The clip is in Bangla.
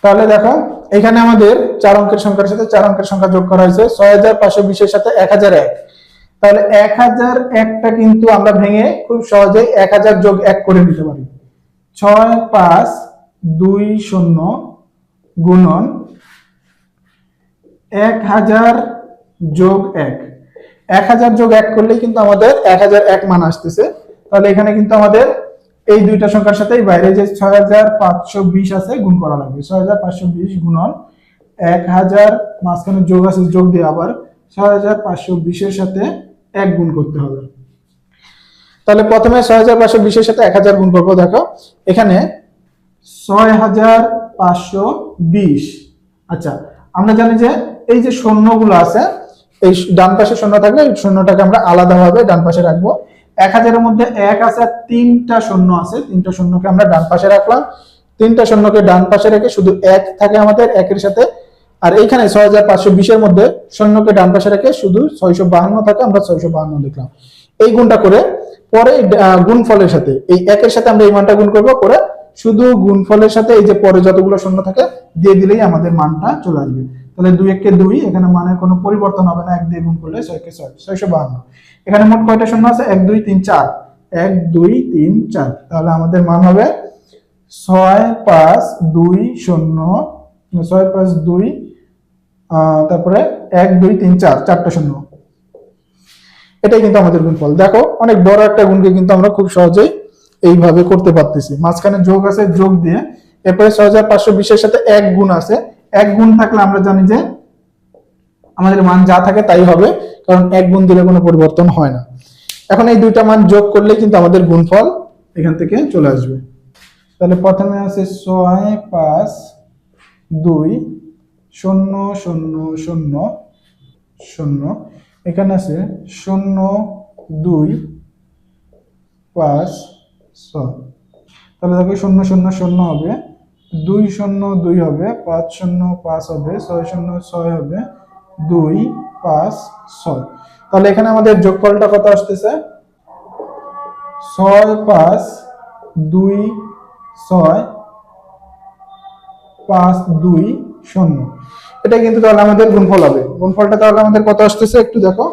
তাহলে দেখো এখানে আমাদের 4 অঙ্কের সংখ্যার সাথে 4 অঙ্কের সংখ্যা যোগ করা হয়েছে 6520 এর সাথে 1001। তাহলে 1001টা কিন্তু আমরা ভেঙে খুব সহজেই 1000 যোগ 1 করে নিতে পারি। 6520 গুণন 1000 যোগ 1। 1000 যোগ 1 করলেই কিন্তু আমাদের 1001 মান আসতেছে। তাহলে এখানে কিন্তু আমাদের এই দুইটা সংখ্যার সাথেই বাইরে যে 6520 আছে গুণ করা লাগবে। 6520 গুণন 1000 মাঝখানে যোগ আছে, যোগ দিয়ে আবার 6520 এর সাথে 1 গুণ করতে হবে। তাহলে প্রথমে 6520 এর সাথে 1000 গুণ করব। দেখো এখানে 6520। আচ্ছা, আমরা জানি যে এই যে শূন্যগুলো আছে, এই ডান পাশে শূন্য থাকলে এই শূন্যটাকে আমরা আলাদাভাবে ডান পাশে রাখবো। 1000 এর মধ্যে 1 আছে আর 3টা শূন্য আছে, 3টা শূন্যকে আমরা ডান পাশে রাখলাম। 3টা শূন্যকে ডান পাশে রেখে শুধু 1 থাকে আমাদের 1 এর সাথে। আর এইখানে 6520 এর মধ্যে শূন্যকে ডান পাশে রেখে শুধু 652 থাকে, আমরা 652 লিখলাম। এই গুণটা করে পরে গুণফলের সাথে এই 1 এর সাথে আমরা এই মানটা গুণ করব, করে শুধু গুণফলের সাথে এই যে পরে যতগুলো শূন্য থাকে দিয়ে দিলেই আমাদের মানটা চলে আসবে। তাহলে 2 1 কে 2, এখানে মানের কোনো পরিবর্তন হবে না। 1 দিয়ে গুণ করলে 6 কে 6, 652। এখানে মোট কয়টা শূন্য আছে? 1 2 3 4, 1 2 3 4। তাহলে আমাদের মান হবে 6520, 6520 তারপরে 1 2 3 4, 4টা শূন্য। এটাই কিন্তু আমাদের গুণফল। দেখো অনেক বড় একটা গুণকে কিন্তু আমরা খুব সহজেই এইভাবে করতে পারতেছি। মাঝখানে যোগ আছে, যোগ দিয়ে এরপরে 6520 এর সাথে 1 গুণ আছে। 1 গুণ থাকলে আমরা জানি যে আমাদের মান যা থাকে তাই হবে, কারণ 1 গুণ দিলে কোনো পরিবর্তন হয় না। এখন এই দুইটা মান যোগ করলে কিন্তু আমাদের গুণফল এখান থেকে চলে আসবে। তাহলে প্রথমে আছে 6520 0 0 0 0, এখানে আছে 0 2 5 6। তাহলে দেখো 0 0 0 হবে, 2 0 2 হবে, 5 0 5 হবে, 6 0 6 হবে, 2 5 6। তাহলে এখানে আমাদের যোগফলটা কত আসতেছে? 6 5 2 6 5 2 0। এটা কিন্তু তাহলে আমাদের গুণফল হবে। গুণফলটা তাহলে আমাদের কত আসতেছে একটু দেখো।